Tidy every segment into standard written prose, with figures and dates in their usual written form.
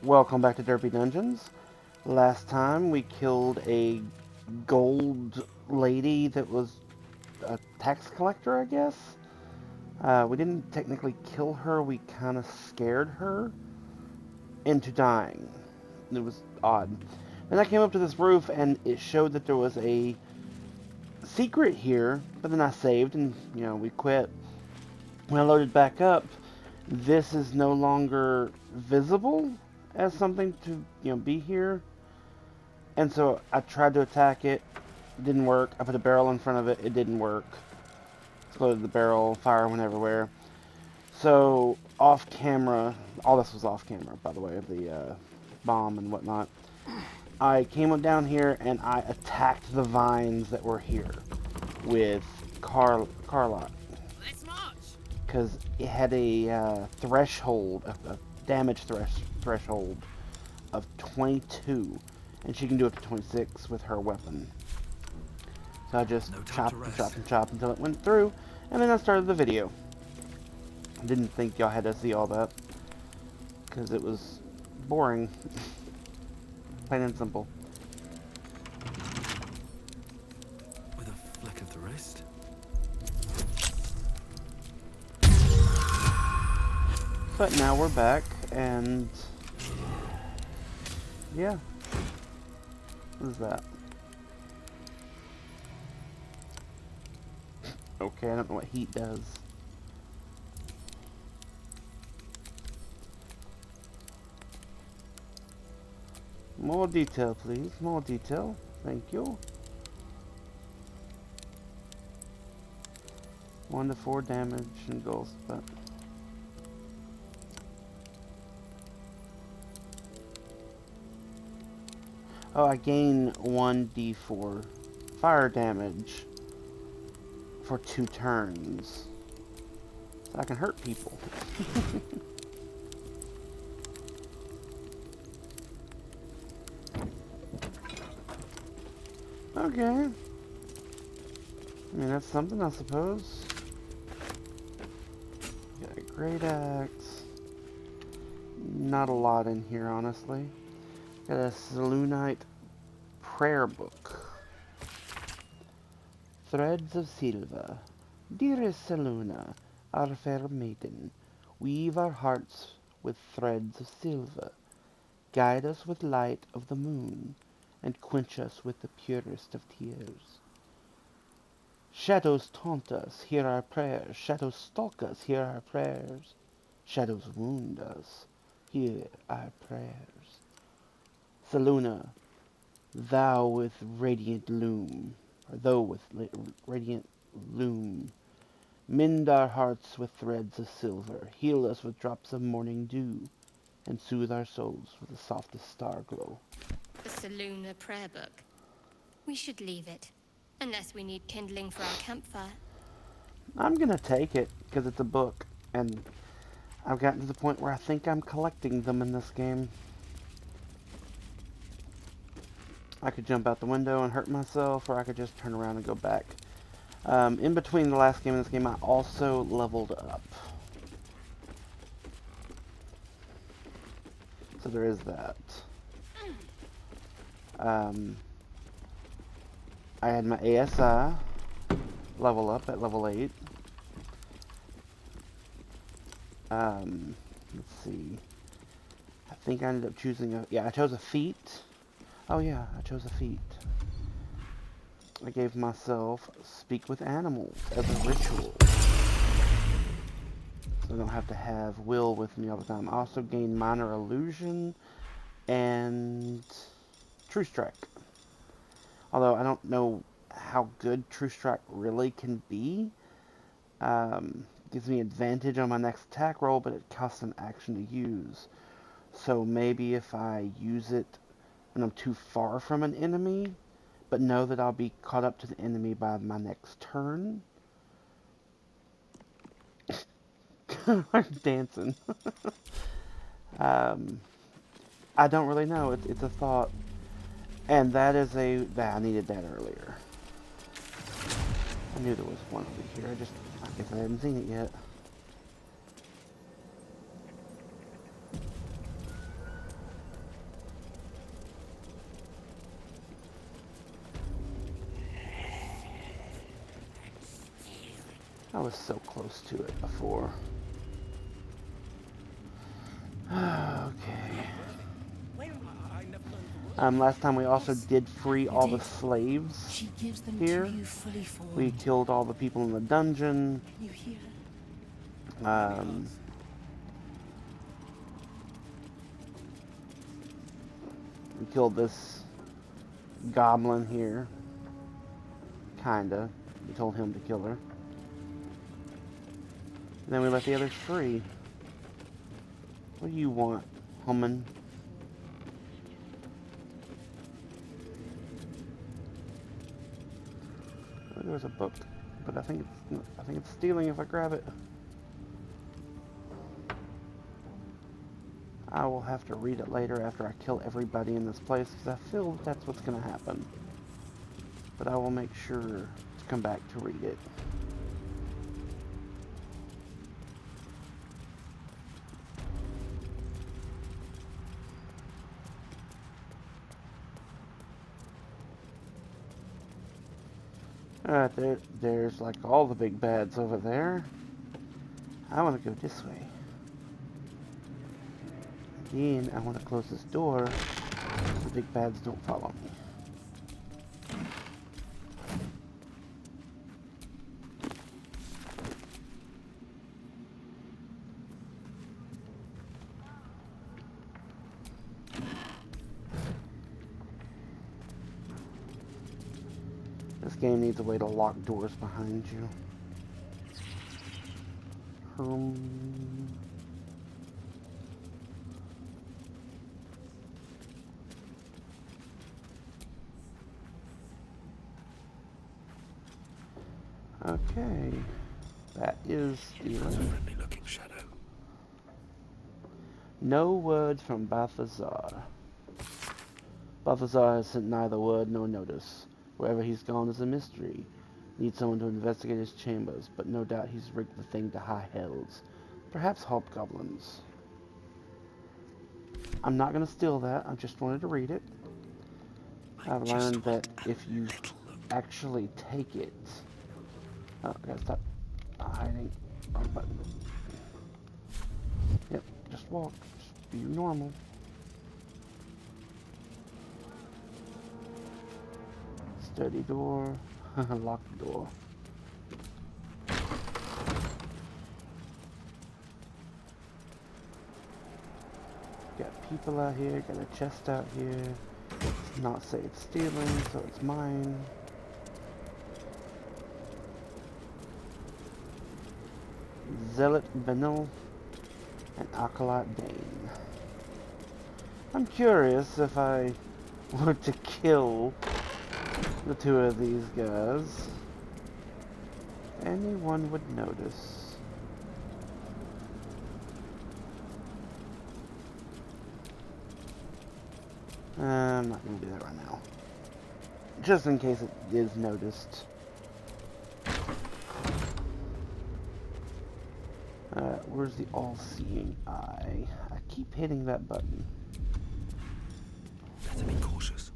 Welcome back to Derpy Dungeons. Last time we killed a gold lady that was a tax collector, I guess. We didn't technically kill her, we kind of scared her into dying. It was odd. Then I came up to this roof and it showed that there was a secret here, but then I saved and, we quit. When I loaded back up, this is no longer visible as something to, be here. And so I tried to attack it, didn't work. I put a barrel in front of it, it didn't work. Exploded the barrel, fire went everywhere. So off camera, all this was off camera, by the way, of the bomb and whatnot. I came up down here and I attacked the vines that were here with Carlock. Let's march. Because it had a threshold, a damage threshold of 22, and she can do up to 26 with her weapon. So I just chopped and chopped and chopped until it went through, and then I started the video. I didn't think y'all had to see all that, because it was boring. Plain and simple. With a flick of the wrist. But now we're back, and yeah. What is that? Okay, I don't know what heat does. More detail, please. More detail. Thank you. 1 to 4 damage and ghost, but... Oh, I gain 1d4 fire damage for 2 turns. So I can hurt people. Okay. I mean, that's something, I suppose. Got a great axe. Not a lot in here, honestly. Got a Selunite prayer book. Threads of silver. Dearest Seluna, our fair maiden, weave our hearts with threads of silver. Guide us with light of the moon, and quench us with the purest of tears. Shadows taunt us, hear our prayers. Shadows stalk us, hear our prayers. Shadows wound us, hear our prayers. Seluna, thou with radiant loom, or thou with radiant loom, mend our hearts with threads of silver, heal us with drops of morning dew, and soothe our souls with the softest star glow. The Seluna prayer book. We should leave it, unless we need kindling for our campfire. I'm gonna take it, because it's a book, and I've gotten to the point where I think I'm collecting them in this game. I could jump out the window and hurt myself, or I could just turn around and go back. In between the last game and this game, I also leveled up. So there is that. I had my ASI level up at level 8. Let's see. I think I ended up choosing a... Yeah, I chose a feat. Oh yeah, I chose a feat. I gave myself Speak with Animals as a ritual. So I don't have to have Will with me all the time. I also gained Minor Illusion and True Strike. Although I don't know how good True Strike really can be. Gives me advantage on my next attack roll, but it costs an action to use. So maybe if I use it when I'm too far from an enemy, but know that I'll be caught up to the enemy by my next turn. I'm dancing. I don't really know. It's a thought. And that is I needed that earlier. I knew there was one over here. I guess I hadn't seen it yet. I was so close to it before. Okay. Last time we also did free all the slaves She gives them here. to you fully formed. We killed all the people in the dungeon. You hear? We killed this goblin here. Kinda. We told him to kill her. And then we let the others free. What do you want, woman? Oh, there's a book, but I think it's stealing if I grab it. I will have to read it later after I kill everybody in this place, because I feel that that's what's going to happen. But I will make sure to come back to read it. Alright, there's like all the big bads over there. I want to go this way. Again, I want to close this door so the big bads don't follow me. This game needs a way to lock doors behind you. Okay, that is That's a friendly-looking shadow. No word from Balthazar. Balthazar has sent neither word nor notice. Wherever he's gone is a mystery. Need someone to investigate his chambers, but no doubt he's rigged the thing to high hells. Perhaps hobgoblins. I'm not going to steal that. I just wanted to read it. I've learned that if you actually take it... Oh, I gotta stop hiding. Wrong button. Yep, just walk. Just be normal. Sturdy door. Locked door. Got people out here. Got a chest out here. It's not say it's stealing, so it's mine. Zealot Benil and Acolyte Dane. I'm curious if I were to kill the two of these guys, anyone would notice. I'm not going to do that right now. Just in case it is noticed. Where's the all-seeing eye? I keep hitting that button. Better be cautious.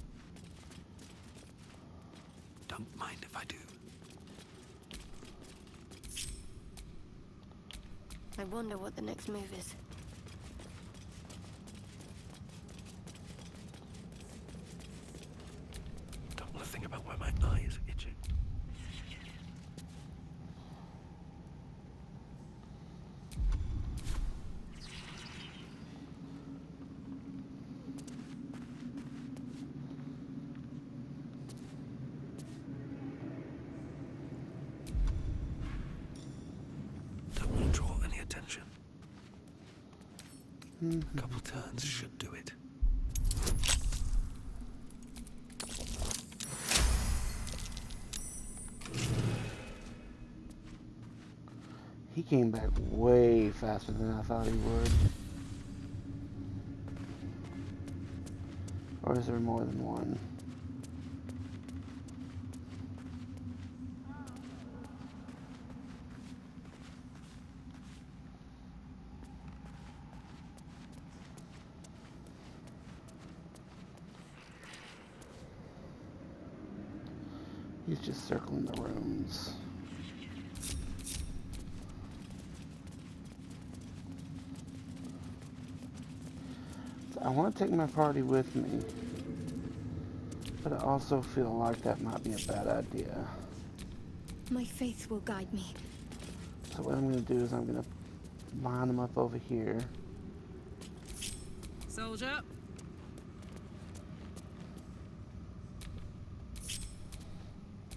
Don't mind if I do. I wonder what the next move is. Don't want to think about where my eye is itching. Don't want to draw any attention. A couple turns should do it. He came back way faster than I thought he would. Or is there more than one? He's just circling the rooms. I want to take my party with me, but I also feel like that might be a bad idea. My faith will guide me. So what I'm going to do is I'm going to line them up over here. Soldier.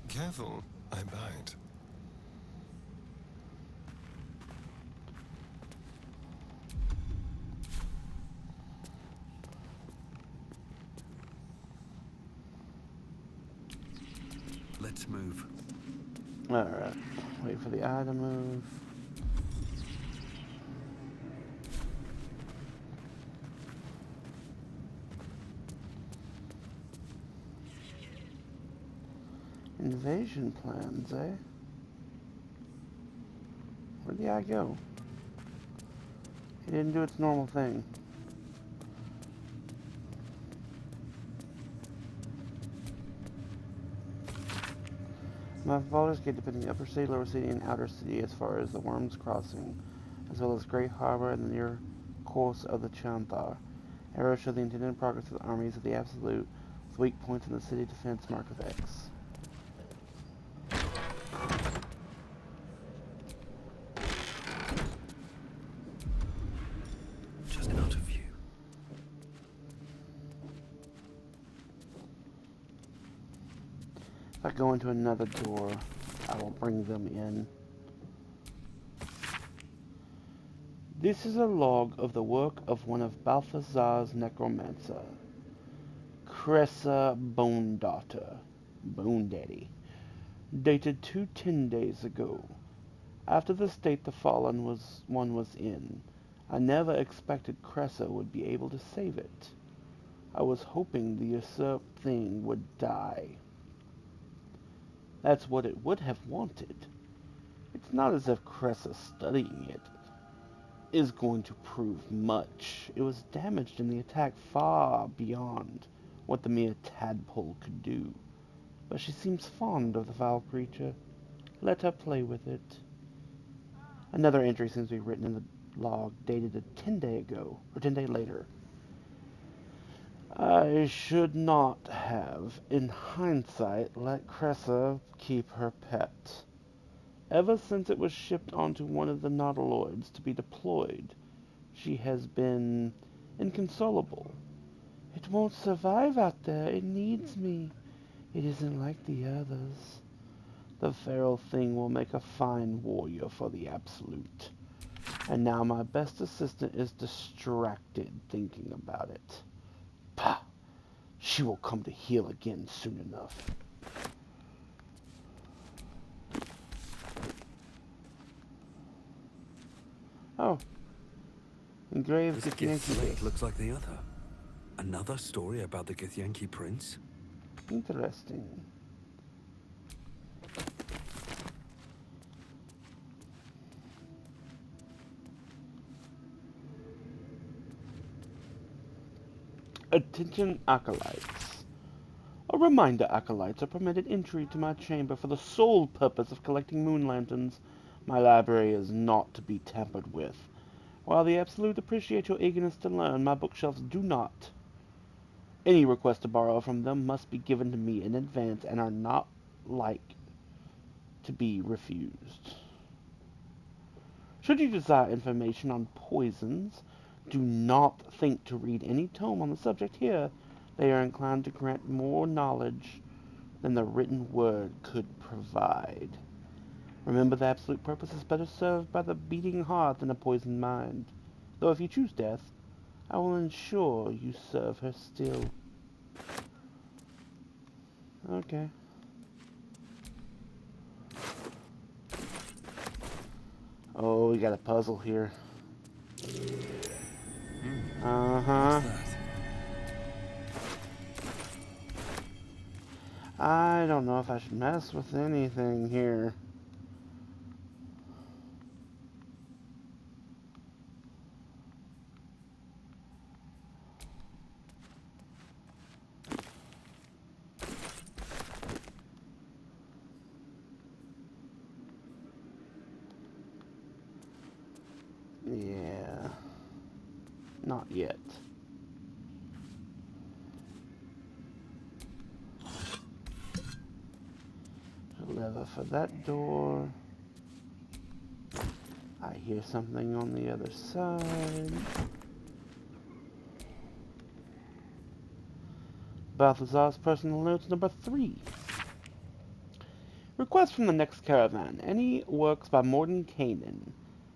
Careful, I bite. Let's move. Alright, wait for the eye to move. Invasion plans, eh? Where'd the eye go? It didn't do its normal thing. My father's gate depicting the upper city, lower city, and outer city as far as the Worm's Crossing, as well as Great Harbor and the near course of the Chanthar. Arrows show the intended progress of the armies of the Absolute, with weak points in the city defense mark of X. Just out of view. If I go into another door, I will bring them in. This is a log of the work of one of Balthazar's necromancer, Cressa Bone Daughter, Bone Daddy, dated 210 days ago. After the state the fallen one was in, I never expected Cressa would be able to save it. I was hoping the usurped thing would die. That's what it would have wanted. It's not as if Cressa studying it is going to prove much. It was damaged in the attack far beyond what the mere tadpole could do. But she seems fond of the foul creature. Let her play with it. Another entry seems to be written in the log, dated 10 days ago, or 10 days later. I should not have, in hindsight, let Cressa keep her pet. Ever since it was shipped onto one of the nautiloids to be deployed, she has been inconsolable. It won't survive out there. It needs me. It isn't like the others. The feral thing will make a fine warrior for the Absolute. And now my best assistant is distracted thinking about it. Pah! She will come to heel again soon enough. Oh. Engraved This Githyanki slate disc. looks like the other. Another story about the Githyanki prince? Interesting. Attention acolytes. A reminder, acolytes are permitted entry to my chamber for the sole purpose of collecting moon lanterns. My library is not to be tampered with. While the Absolute appreciate your eagerness to learn, my bookshelves do not. Any request to borrow from them must be given to me in advance and are not like to be refused. Should you desire information on poisons, do not think to read any tome on the subject here. They are inclined to grant more knowledge than the written word could provide. Remember, the absolute purpose is better served by the beating heart than a poisoned mind. Though if you choose death, I will ensure you serve her still. Okay. Oh, we got a puzzle here. Uh-huh. What's that? I don't know if I should mess with anything here. Yeah. Not yet. Lever for that door. I hear something on the other side. Balthazar's personal notes number 3. Request from the next caravan. Any works by Morton Kanan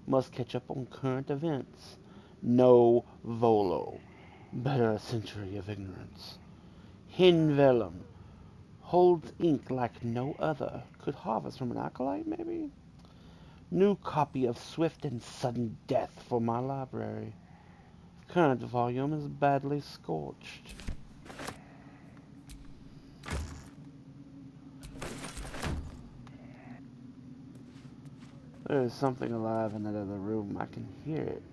must catch up on current events. No volo. Better a century of ignorance. Hin vellum. Holds ink like no other. Could harvest from an acolyte, maybe? New copy of Swift and Sudden Death for my library. Current volume is badly scorched. There is something alive in that other room. I can hear it.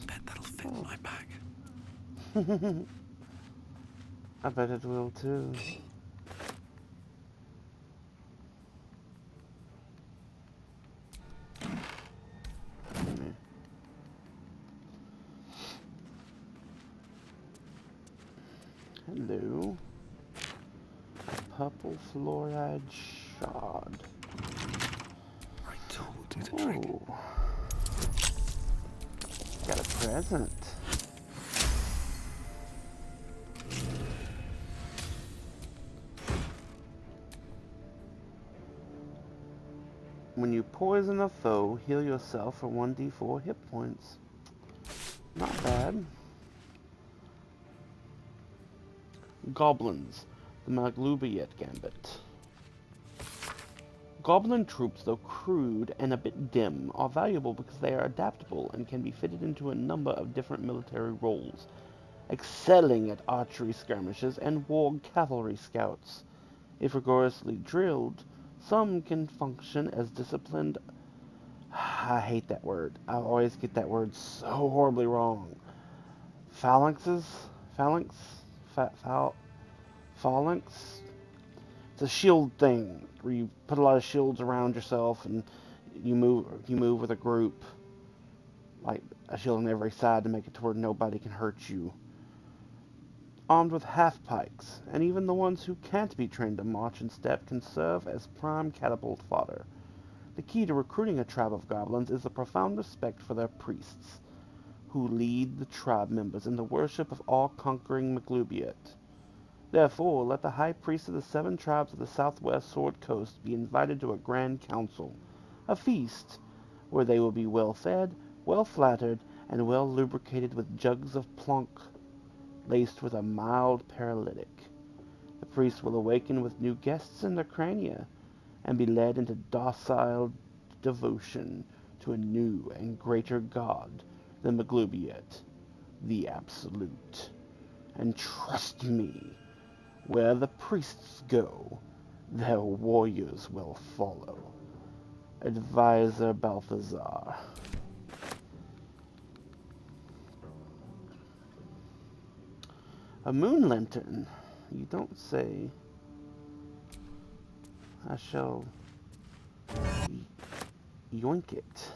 Bet that'll fit in my bag. I bet it will too. Hello. A purple fluoride shard. I told you to drink. Oh. Got a present. When you poison a foe, heal yourself for 1d4 hit points. Not bad. Goblins, the Maglubiet Gambit. Goblin troops, though crude and a bit dim, are valuable because they are adaptable and can be fitted into a number of different military roles, excelling at archery skirmishes and war cavalry scouts. If rigorously drilled, some can function as disciplined. I hate that word. I always get that word so horribly wrong. Phalanxes? Phalanx? Phalanx? It's a shield thing where you put a lot of shields around yourself and you move with a group, like a shield on every side to make it to where nobody can hurt you. Armed with half pikes, and even the ones who can't be trained to march and step can serve as prime catapult fodder. The key to recruiting a tribe of goblins is a profound respect for their priests, who lead the tribe members in the worship of all-conquering Maglubiet. Therefore, let the high priest of the 7 tribes of the southwest Sword Coast be invited to a grand council, a feast, where they will be well fed, well flattered, and well lubricated with jugs of plonk, laced with a mild paralytic. The priest will awaken with new guests in their crania, and be led into docile devotion to a new and greater god than Maglubiet, the Absolute. And trust me, where the priests go, their warriors will follow. Advisor Balthazar. A moon lantern? You don't say. I shall yoink it.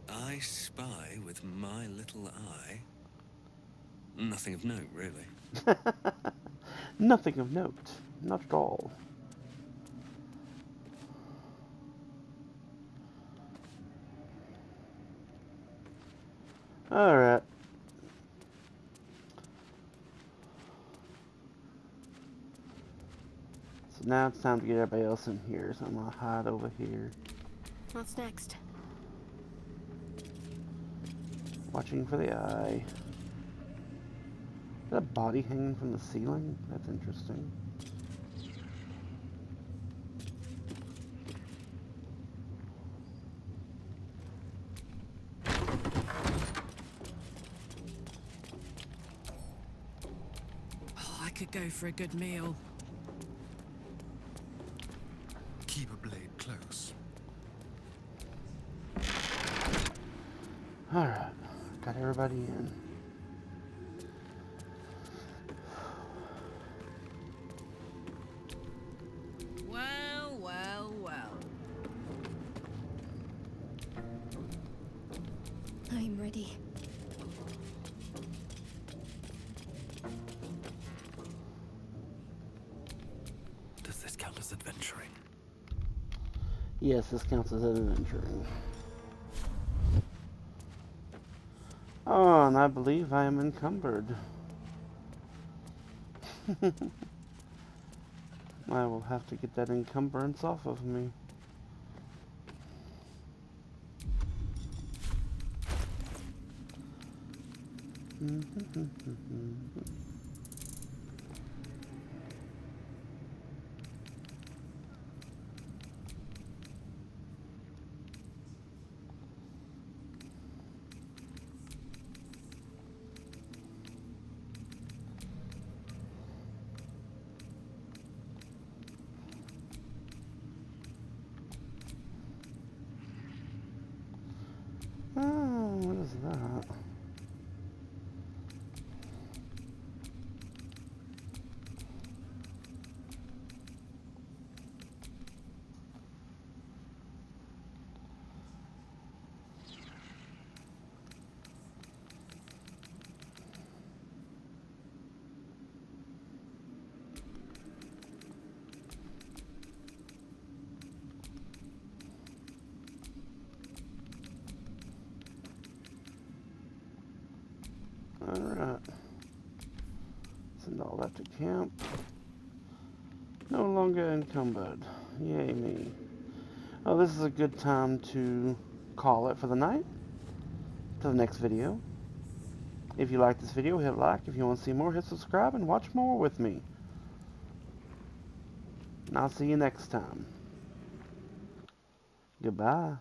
I spy with my little eye. Nothing of note, really. Nothing of note. Not at all. Alright. So now it's time to get everybody else in here, so I'm gonna hide over here. What's next? Watching for the eye. Is that a body hanging from the ceiling? That's interesting. Oh, I could go for a good meal. Keep a blade close. everybody in. Well, well, well. I'm ready. Does this count as adventuring? Yes, this counts as adventuring. Oh, and I believe I am encumbered. I will have to get that encumbrance off of me. Oh, what is that? Alright. Send all that to camp. No longer encumbered. Yay me. Oh, this is a good time to call it for the night. To the next video. If you like this video, hit like. If you want to see more, hit subscribe and watch more with me. And I'll see you next time. Goodbye.